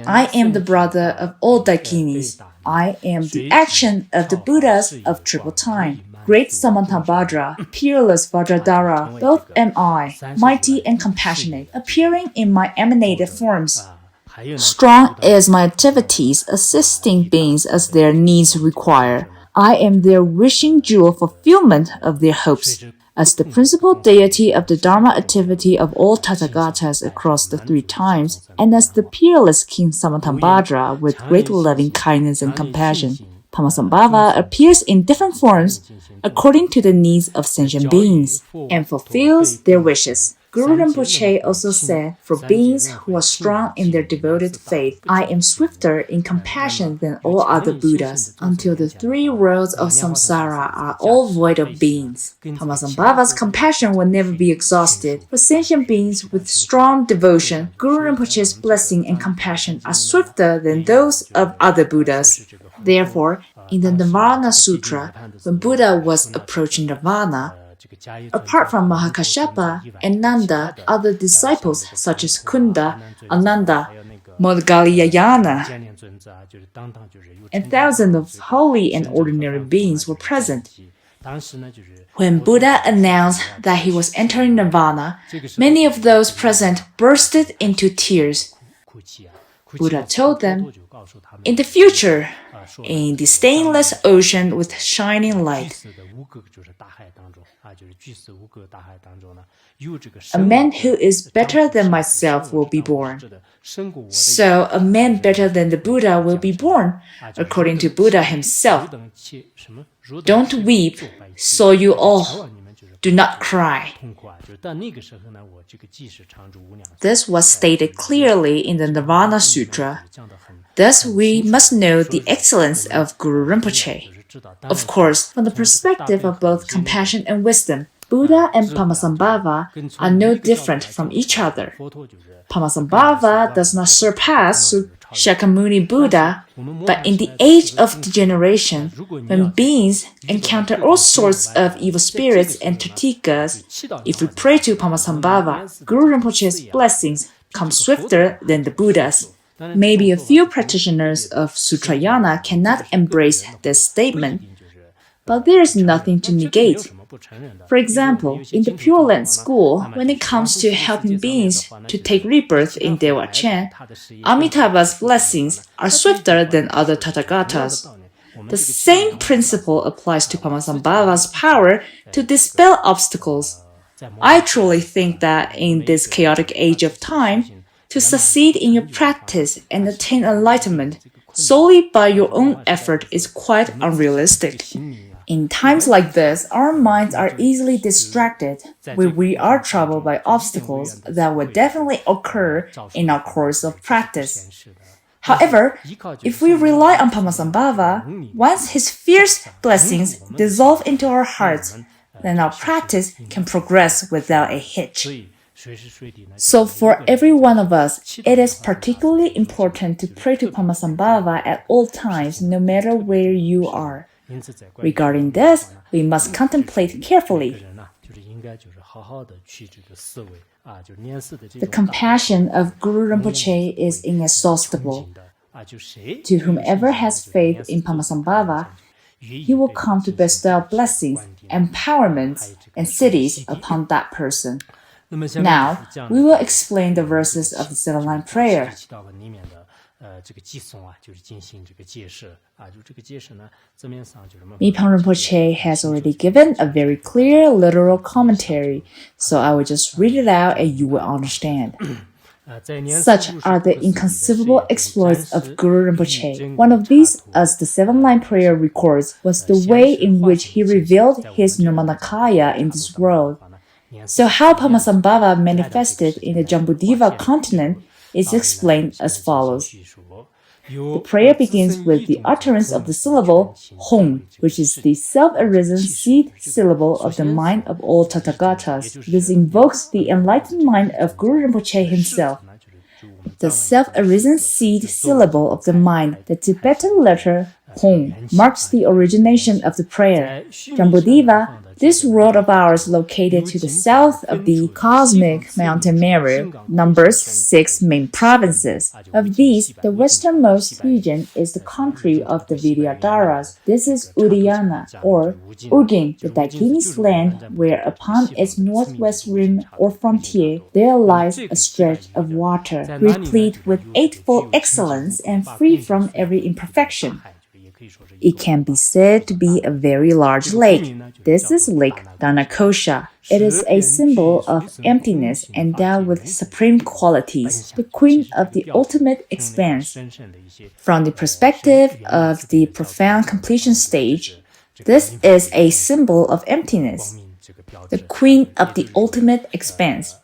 I am the brother of all Dakinis. I am the action of the Buddhas of triple time. Great Samantabhadra, peerless Vajradhara, both am I, mighty and compassionate, appearing in my emanated forms. Strong is my activities, assisting beings as their needs require. I am their wishing jewel fulfillment of their hopes. As the principal deity of the Dharma activity of all Tathagatas across the three times, and as the peerless King Samantabhadra with great loving kindness and compassion, Padmasambhava appears in different forms according to the needs of sentient beings and fulfills their wishes. Guru Rinpoche also said, for beings who are strong in their devoted faith, I am swifter in compassion than all other Buddhas, until the three worlds of samsara are all void of beings. Padmasambhava's compassion will never be exhausted. For sentient beings with strong devotion, Guru Rinpoche's blessing and compassion are swifter than those of other Buddhas. Therefore, in the Nirvana Sutra, when Buddha was approaching Nirvana, apart from Mahakashyapa and Nanda, other disciples such as Kunda, Ananda, Moggalliyana, and thousands of holy and ordinary beings were present. When Buddha announced that he was entering Nirvana, many of those present bursted into tears. Buddha told them, in the future, in the stainless ocean with shining light, a man who is better than myself will be born. So a man better than the Buddha will be born, according to Buddha himself. Don't weep, so you all do not cry. This was stated clearly in the Nirvana Sutra. Thus, we must know the excellence of Guru Rinpoche. Of course, from the perspective of both compassion and wisdom, Buddha and Padmasambhava are no different from each other. Padmasambhava does not surpass Shakyamuni Buddha, but in the age of degeneration, when beings encounter all sorts of evil spirits and Tritikas, if we pray to Padmasambhava, Guru Rinpoche's blessings come swifter than the Buddha's. Maybe a few practitioners of Sutrayana cannot embrace this statement, but there is nothing to negate. For example, in the Pure Land school, when it comes to helping beings to take rebirth in Dewa Chen, Amitabha's blessings are swifter than other Tathagatas. The same principle applies to Padmasambhava's power to dispel obstacles. I truly think that in this chaotic age of time, to succeed in your practice and attain enlightenment solely by your own effort is quite unrealistic. In times like this, our minds are easily distracted when we are troubled by obstacles that will definitely occur in our course of practice. However, if we rely on Padmasambhava, once his fierce blessings dissolve into our hearts, then our practice can progress without a hitch. So for every one of us, it is particularly important to pray to Padmasambhava at all times, no matter where you are. Regarding this, we must contemplate carefully. The compassion of Guru Rinpoche is inexhaustible. To whomever has faith in Padmasambhava, he will come to bestow blessings, empowerments, and siddhis upon that person. Now, we will explain the verses of the seven-line prayer. Mipham Rinpoche has already given a very clear literal commentary, so I will just read it out and you will understand. Such are the inconceivable exploits of Guru Rinpoche. One of these, as the seven-line prayer records, was the way in which he revealed his Nirmanakaya in this world. So how Padmasambhava manifested in the Jambudvipa continent is explained as follows. The prayer begins with the utterance of the syllable Hong, which is the self-arisen seed syllable of the mind of all Tathagatas. This invokes the enlightened mind of Guru Rinpoche himself. The self-arisen seed syllable of the mind, the Tibetan letter Hong, marks the origination of the prayer. Jambudvipa, this world of ours located to the south of the cosmic mountain Meru, numbers 6 main provinces. Of these, the westernmost region is the country of the Vidyadharas. This is Udayana, or Ugin, the Dakini's land, where upon its northwest rim or frontier there lies a stretch of water, replete with eightfold excellence and free from every imperfection. It can be said to be a very large lake. This is Lake Dharmakosha. It is a symbol of emptiness endowed with supreme qualities, the queen of the ultimate expanse. From the perspective of the profound completion stage, this is a symbol of emptiness, the queen of the ultimate expanse.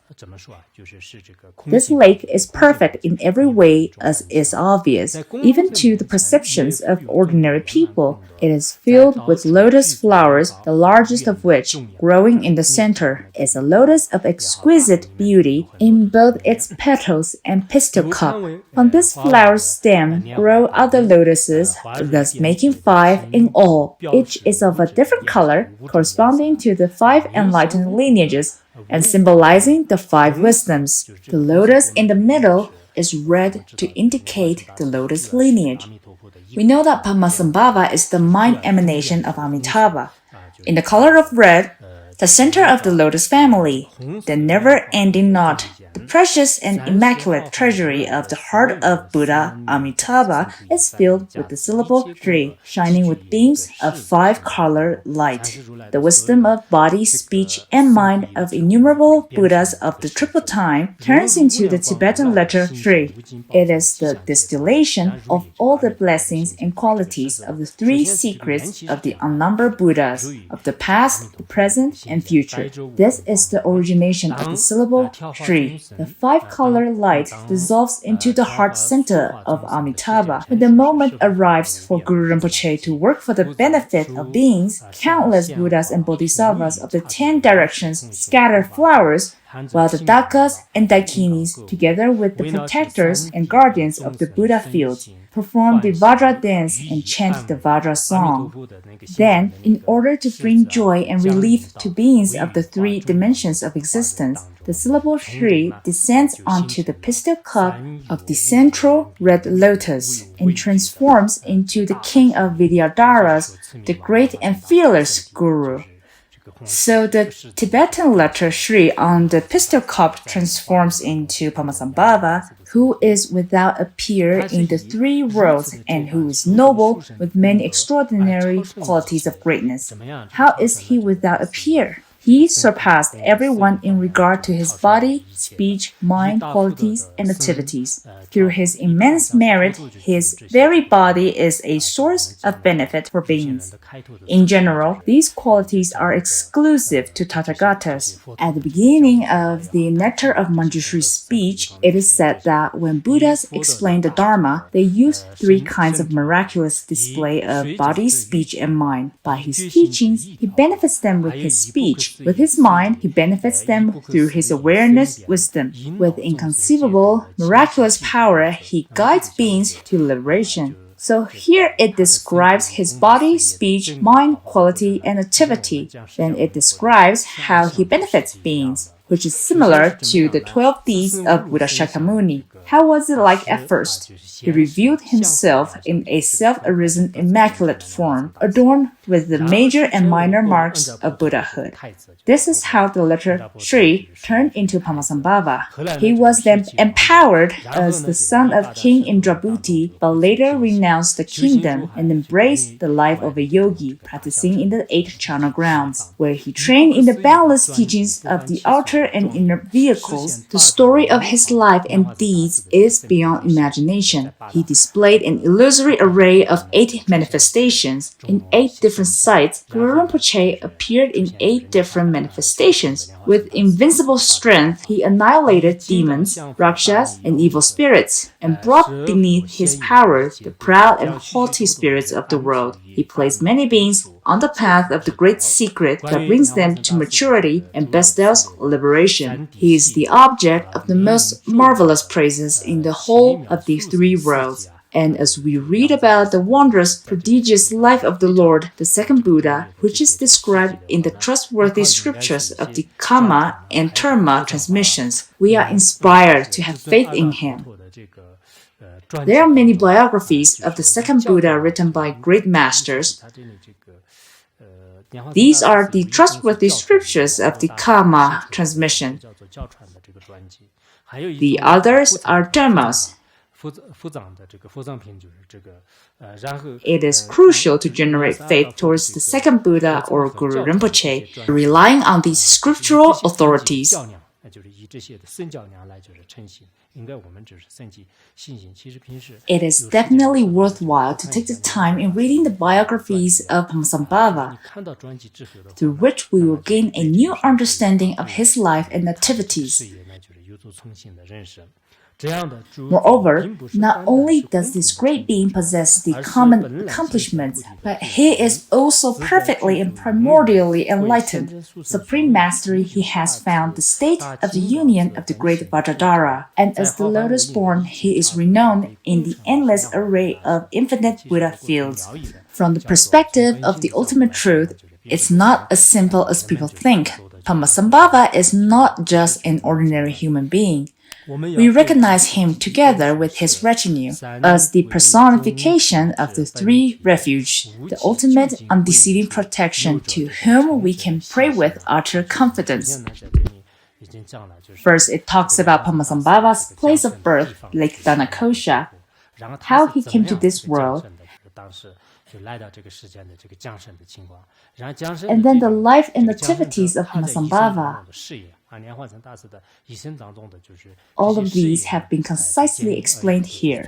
This lake is perfect in every way, as is obvious, even to the perceptions of ordinary people. It is filled with lotus flowers, the largest of which, growing in the center, is a lotus of exquisite beauty in both its petals and pistil cup. On this flower stem grow other lotuses, thus making 5 in all. Each is of a different color, corresponding to the 5 enlightened lineages, and symbolizing the 5 wisdoms. The lotus in the middle is red to indicate the lotus lineage. We know that Padmasambhava is the mind emanation of Amitabha. In the color of red, the center of the lotus family, the never-ending knot, the precious and immaculate treasury of the heart of Buddha Amitabha is filled with the syllable Shri, shining with beams of 5-color light. The wisdom of body, speech, and mind of innumerable Buddhas of the triple time turns into the Tibetan letter Shri. It is the distillation of all the blessings and qualities of the 3 secrets of the unnumbered Buddhas, of the past, the present, and future. This is the origination of the syllable Shri. The 5-color light dissolves into the heart center of Amitabha. When the moment arrives for Guru Rinpoche to work for the benefit of beings, countless Buddhas and Bodhisattvas of the 10 directions scatter flowers, while the Dakas and Dakinis, together with the protectors and guardians of the Buddha fields, perform the Vajra dance and chant the Vajra song. Then, in order to bring joy and relief to beings of the 3 dimensions of existence, the syllable Shri descends onto the pistil cup of the central red lotus and transforms into the king of Vidyadharas, the great and fearless Guru. So the Tibetan letter Shri on the pistil cup transforms into Padmasambhava, who is without a peer in the 3 worlds and who is noble with many extraordinary qualities of greatness. How is he without a peer? He surpassed everyone in regard to his body, speech, mind, qualities, and activities. Through his immense merit, his very body is a source of benefit for beings. In general, these qualities are exclusive to Tathagatas. At the beginning of the Nectar of Manjushri's speech, it is said that when Buddhas explain the Dharma, they use 3 kinds of miraculous display of body, speech, and mind. By his teachings, he benefits them with his speech. With his mind, he benefits them through his awareness, wisdom. With inconceivable, miraculous power, he guides beings to liberation. So here it describes his body, speech, mind, quality, and activity. Then it describes how he benefits beings, which is similar to the 12 deeds of Buddha Shakyamuni. How was it like at first? He revealed himself in a self-arisen immaculate form, adorned with the major and minor marks of Buddhahood. This is how the letter Shri turned into Padmasambhava. He was then empowered as the son of King Indrabhuti, but later renounced the kingdom and embraced the life of a yogi, practicing in the 8 charna grounds, where he trained in the boundless teachings of the outer and inner vehicles. The story of his life and deeds is beyond imagination. He displayed an illusory array of 8 manifestations. In 8 different sites, Guru Rinpoche appeared in 8 different manifestations. With invincible strength, he annihilated demons, rakshas, and evil spirits, and brought beneath his power the proud and haughty spirits of the world. He placed many beings on the path of the great secret that brings them to maturity and bestows liberation. He is the object of the most marvelous praises in the whole of these 3 worlds. And as we read about the wondrous, prodigious life of the Lord, the second Buddha, which is described in the trustworthy scriptures of the Kama and Dharma transmissions, we are inspired to have faith in him. There are many biographies of the second Buddha written by great masters. These are the trustworthy scriptures of the Kama transmission. The others are dharmas. It is crucial to generate faith towards the second Buddha or Guru Rinpoche, relying on these scriptural authorities. It is definitely worthwhile to take the time in reading the biographies of Pamasambhava, through which we will gain a new understanding of his life and activities. Moreover, not only does this great being possess the common accomplishments, but he is also perfectly and primordially enlightened. Supreme mastery, he has found the state of the union of the great Vajradhara, and as the lotus-born, he is renowned in the endless array of infinite Buddha fields. From the perspective of the ultimate truth, it's not as simple as people think. Pamasambhava is not just an ordinary human being. We recognize him together with his retinue as the personification of the three refuge, the ultimate undeceiving protection to whom we can pray with utter confidence. First, it talks about Pamasambhava's place of birth, Lake Dhanakosha, how he came to this world, and then the life and activities of Pamasambhava. All of these have been concisely explained here.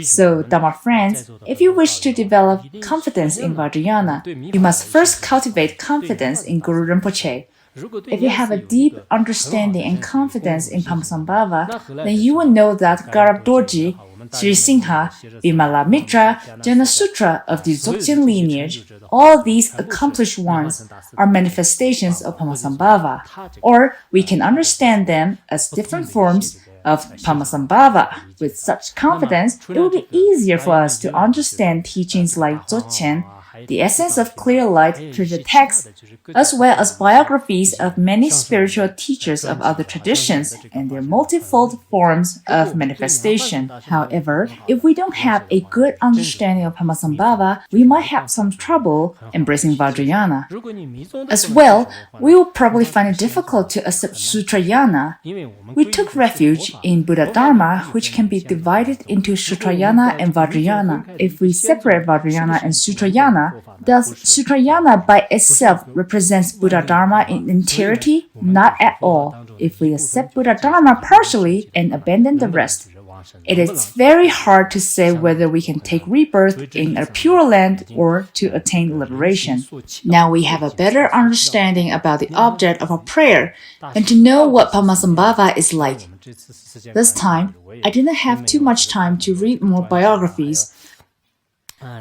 So, Dharma friends, if you wish to develop confidence in Vajrayana, you must first cultivate confidence in Guru Rinpoche. If you have a deep understanding and confidence in Pamasambhava, then you will know that Garab Dorji, Sri Singha, Vimala Mitra, Jana Sutra of the Dzogchen lineage, all these accomplished ones are manifestations of Pamasambhava, or we can understand them as different forms of Pamasambhava. With such confidence, it will be easier for us to understand teachings like Dzogchen, the essence of clear light through the text, as well as biographies of many spiritual teachers of other traditions and their multifold forms of manifestation. However, if we don't have a good understanding of Pamasambhava, we might have some trouble embracing Vajrayana. As well, we will probably find it difficult to accept Sutrayana. We took refuge in Buddha Dharma, which can be divided into Sutrayana and Vajrayana. If we separate Vajrayana and Sutrayana, does Sutrayana by itself represents Buddha Dharma in entirety? Not at all. If we accept Buddha Dharma partially and abandon the rest, it is very hard to say whether we can take rebirth in a pure land or to attain liberation. Now we have a better understanding about the object of our prayer and to know what Pamasambhava is like. This time, I didn't have too much time to read more biographies.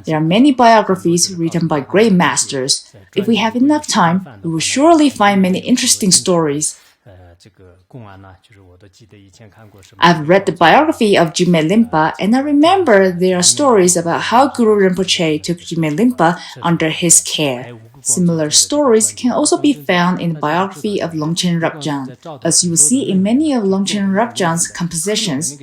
There are many biographies written by great masters. If we have enough time, we will surely find many interesting stories. I've read the biography of Jigme Limpa, and I remember there are stories about how Guru Rinpoche took Jigme Limpa under his care. Similar stories can also be found in the biography of Longchen Rabjan, as you will see in many of Longchen Rabjan's compositions,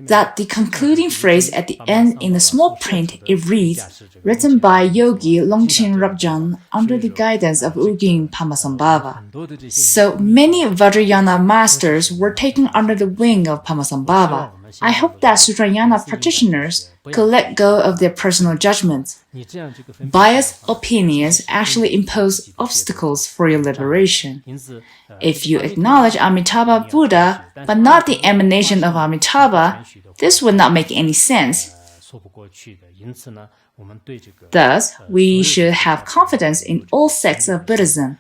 that the concluding phrase at the end in the small print, it reads, written by Yogi Longchen Rabjan under the guidance of Ugin Pamasambhava. So many Vajrayana masters were taken under the wing of Pamasambhava. I hope that Sutrayana practitioners could let go of their personal judgments. Biased opinions actually impose obstacles for your liberation. If you acknowledge Amitabha Buddha, but not the emanation of Amitabha, this would not make any sense. Thus, we should have confidence in all sects of Buddhism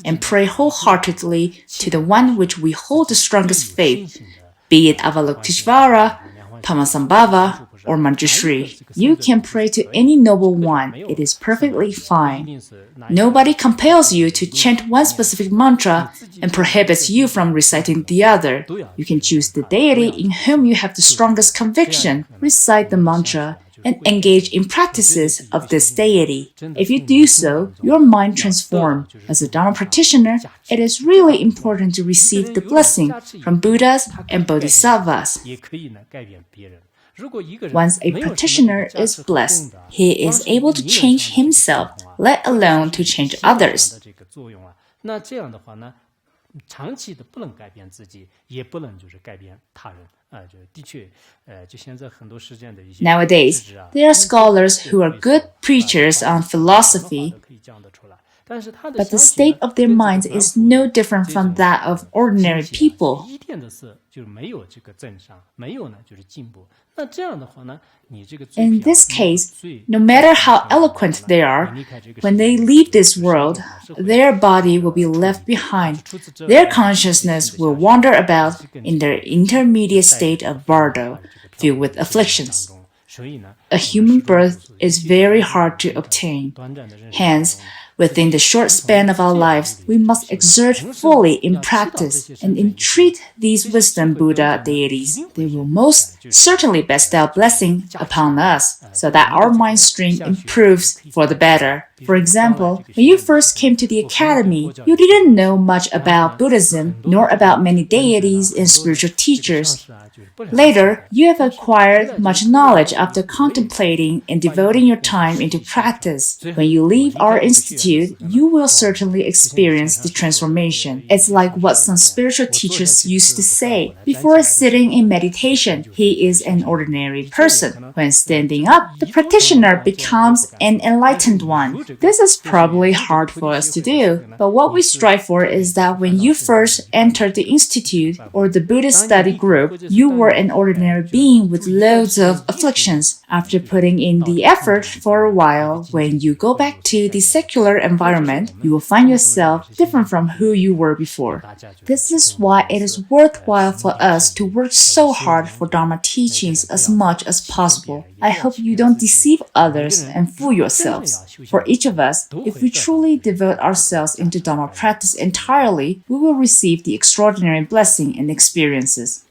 and pray wholeheartedly to the one which we hold the strongest faith, be it Avalokiteshvara, Pamasambhava, or Manjushri. You can pray to any noble one. It is perfectly fine. Nobody compels you to chant one specific mantra and prohibits you from reciting the other. You can choose the deity in whom you have the strongest conviction, recite the mantra, and engage in practices of this deity. If you do so, your mind transforms. As a Dharma practitioner, it is really important to receive the blessing from Buddhas and Bodhisattvas. Once a practitioner is blessed, he is able to change himself, let alone to change others. Nowadays, there are scholars who are good preachers on philosophy, but the state of their minds is no different from that of ordinary people. In this case, no matter how eloquent they are, when they leave this world, their body will be left behind. Their consciousness will wander about in their intermediate state of bardo, filled with afflictions. A human birth is very hard to obtain. Hence, within the short span of our lives, we must exert fully in practice and entreat these wisdom Buddha deities. They will most certainly bestow blessing upon us, so that our mind stream improves for the better. For example, when you first came to the academy, you didn't know much about Buddhism, nor about many deities and spiritual teachers. Later, you have acquired much knowledge after contemplating and devoting your time into practice. When you leave our institute, you will certainly experience the transformation. It's like what some spiritual teachers used to say. Before sitting in meditation, he is an ordinary person. When standing up, the practitioner becomes an enlightened one. This is probably hard for us to do, but what we strive for is that when you first entered the institute or the Buddhist study group, you were an ordinary being with loads of afflictions. After putting in the effort for a while, when you go back to the secular environment, you will find yourself different from who you were before. This is why it is worthwhile for us to work so hard for Dharma teachings as much as possible. I hope you don't deceive others and fool yourselves. For each of us, if we truly devote ourselves into Dharma practice entirely, we will receive the extraordinary blessing and experiences.